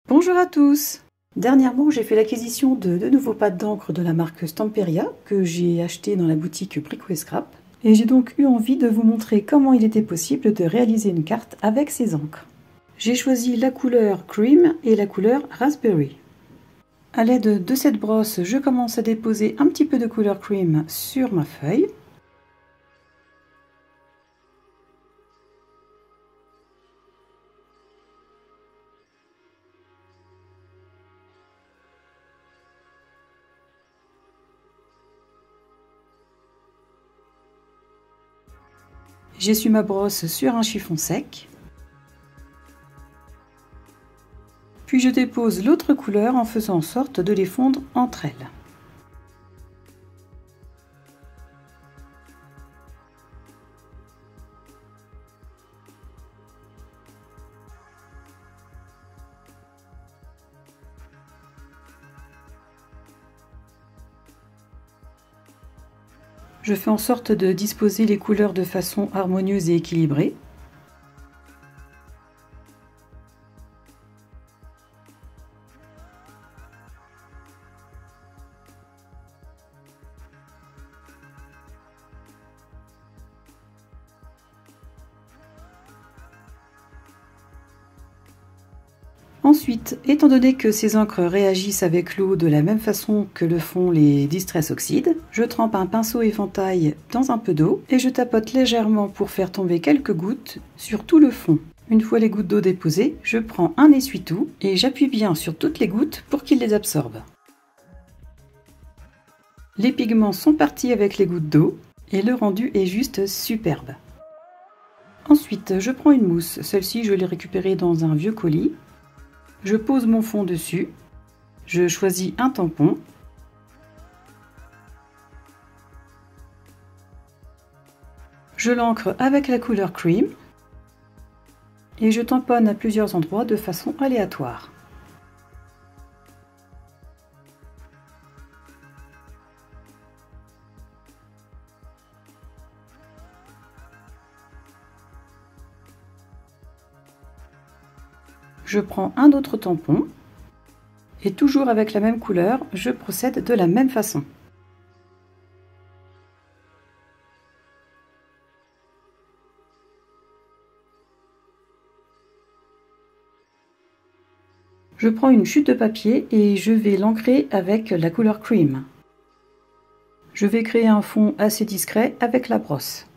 Bonjour à tous! Dernièrement, j'ai fait l'acquisition de deux nouveaux pads d'encre de la marque Stamperia que j'ai acheté dans la boutique Brico et Scrap. Et j'ai donc eu envie de vous montrer comment il était possible de réaliser une carte avec ces encres. J'ai choisi la couleur Cream et la couleur Raspberry. À l'aide de cette brosse, je commence à déposer un petit peu de couleur Cream sur ma feuille. J'essuie ma brosse sur un chiffon sec. Puis je dépose l'autre couleur en faisant en sorte de les fondre entre elles. Je fais en sorte de disposer les couleurs de façon harmonieuse et équilibrée. Ensuite, étant donné que ces encres réagissent avec l'eau de la même façon que le font les Distress Oxide, je trempe un pinceau éventail dans un peu d'eau et je tapote légèrement pour faire tomber quelques gouttes sur tout le fond. Une fois les gouttes d'eau déposées, je prends un essuie-tout et j'appuie bien sur toutes les gouttes pour qu'il les absorbe. Les pigments sont partis avec les gouttes d'eau et le rendu est juste superbe. Ensuite, je prends une mousse, celle-ci je l'ai récupérée dans un vieux colis. Je pose mon fond dessus, je choisis un tampon, je l'encre avec la couleur Cream et je tamponne à plusieurs endroits de façon aléatoire. Je prends un autre tampon et toujours avec la même couleur, je procède de la même façon. Je prends une chute de papier et je vais l'ancrer avec la couleur Cream. Je vais créer un fond assez discret avec la brosse.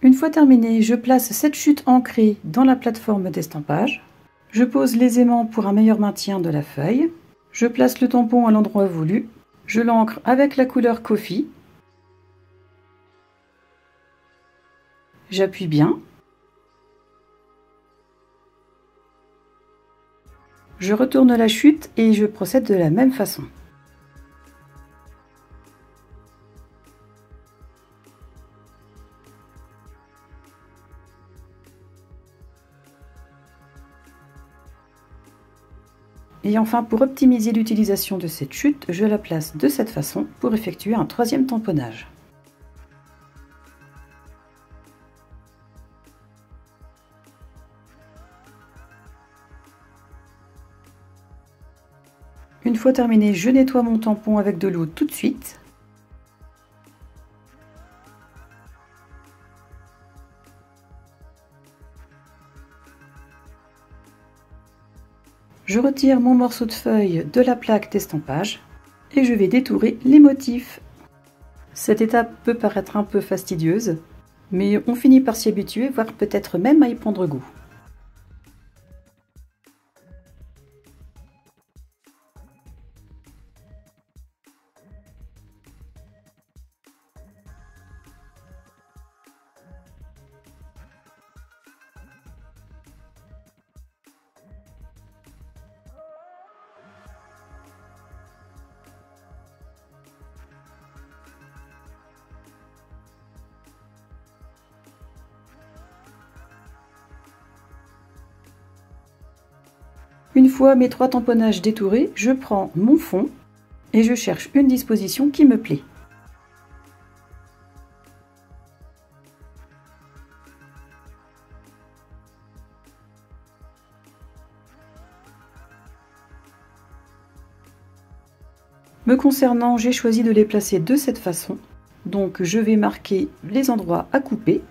Une fois terminé, je place cette chute ancrée dans la plateforme d'estampage. Je pose les aimants pour un meilleur maintien de la feuille. Je place le tampon à l'endroit voulu. Je l'ancre avec la couleur Coffee. J'appuie bien. Je retourne la chute et je procède de la même façon. Et enfin, pour optimiser l'utilisation de cette chute, je la place de cette façon pour effectuer un troisième tamponnage. Une fois terminé, je nettoie mon tampon avec de l'eau tout de suite. Je retire mon morceau de feuille de la plaque d'estampage et je vais détourer les motifs. Cette étape peut paraître un peu fastidieuse, mais on finit par s'y habituer, voire peut-être même à y prendre goût. Une fois mes 3 tamponnages détourés, je prends mon fond et je cherche une disposition qui me plaît. Me concernant, j'ai choisi de les placer de cette façon. Donc je vais marquer les endroits à couper.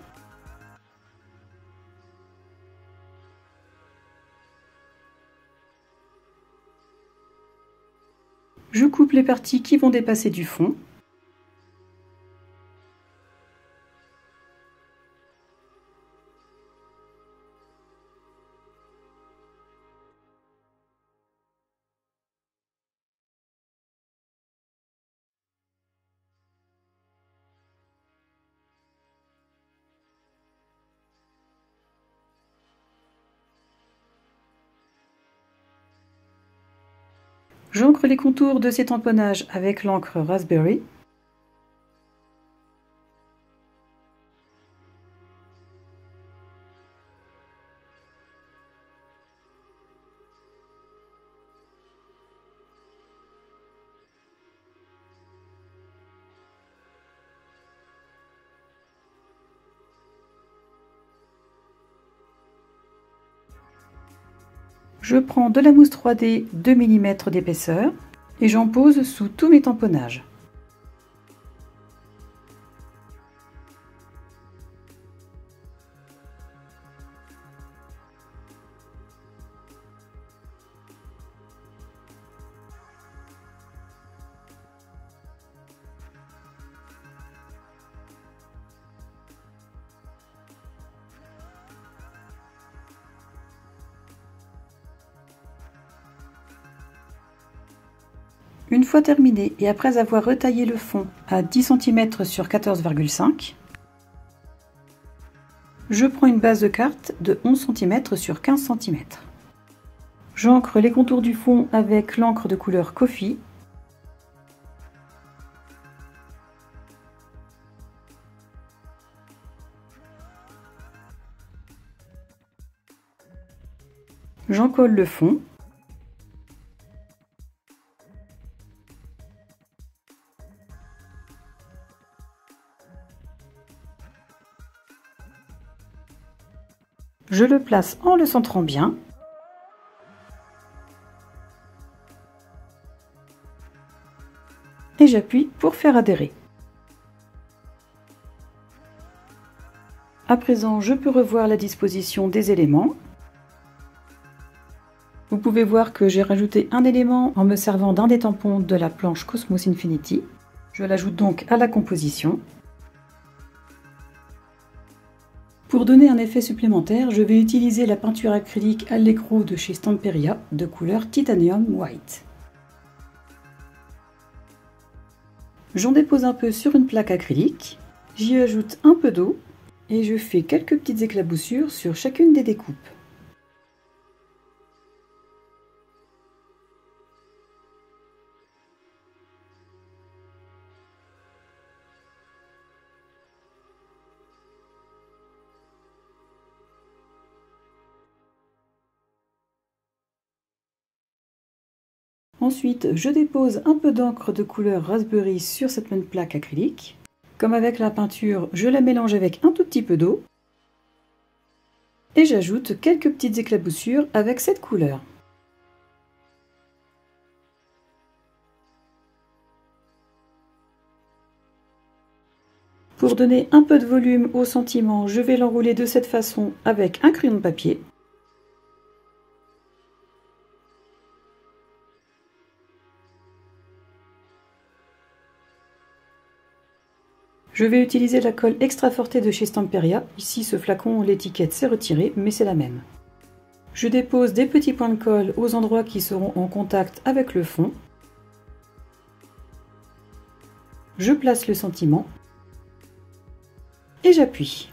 Je coupe les parties qui vont dépasser du fond. J'encre les contours de ces tamponnages avec l'encre Raspberry. Je prends de la mousse 3D 2 mm d'épaisseur et j'en pose sous tous mes tamponnages. Une fois terminé et après avoir retaillé le fond à 10 cm sur 14,5, je prends une base de carte de 11 cm sur 15 cm. J'encre les contours du fond avec l'encre de couleur Coffee. J'en colle le fond. Je le place en le centrant bien. Et j'appuie pour faire adhérer. À présent, je peux revoir la disposition des éléments. Vous pouvez voir que j'ai rajouté un élément en me servant d'un des tampons de la planche Cosmos Infinity. Je l'ajoute donc à la composition. Pour donner un effet supplémentaire, je vais utiliser la peinture acrylique Allegro de chez Stamperia de couleur Titanium White. J'en dépose un peu sur une plaque acrylique, j'y ajoute un peu d'eau et je fais quelques petites éclaboussures sur chacune des découpes. Ensuite, je dépose un peu d'encre de couleur Raspberry sur cette même plaque acrylique. Comme avec la peinture, je la mélange avec un tout petit peu d'eau. Et j'ajoute quelques petites éclaboussures avec cette couleur. Pour donner un peu de volume au sentiment, je vais l'enrouler de cette façon avec un crayon de papier. Je vais utiliser la colle extra forte de chez Stamperia. Ici, ce flacon, l'étiquette s'est retirée, mais c'est la même. Je dépose des petits points de colle aux endroits qui seront en contact avec le fond. Je place le sentiment et j'appuie.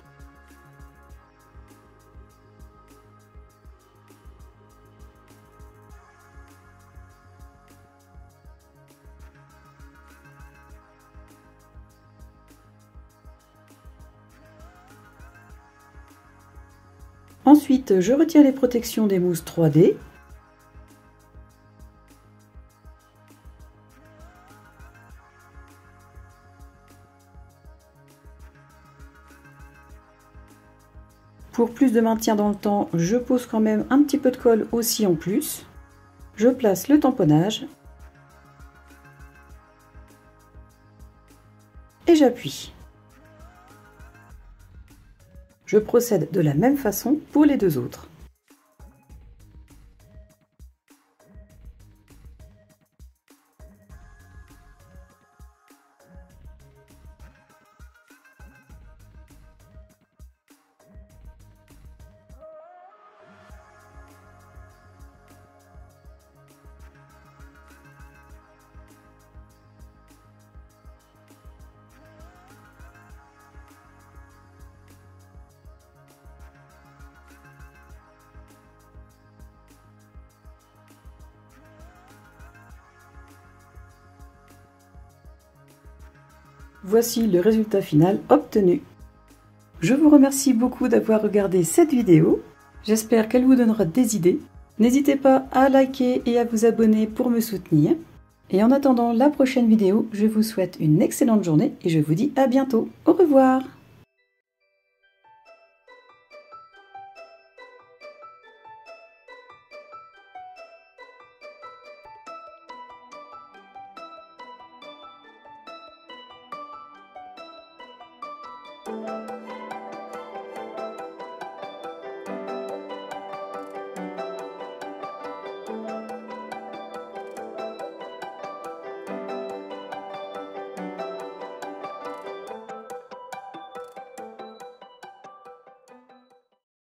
Ensuite, je retire les protections des mousses 3D. Pour plus de maintien dans le temps, je pose quand même un petit peu de colle aussi en plus. Je place le tamponnage et j'appuie. Je procède de la même façon pour les deux autres. Voici le résultat final obtenu. Je vous remercie beaucoup d'avoir regardé cette vidéo. J'espère qu'elle vous donnera des idées. N'hésitez pas à liker et à vous abonner pour me soutenir. Et en attendant la prochaine vidéo, je vous souhaite une excellente journée et je vous dis à bientôt. Au revoir!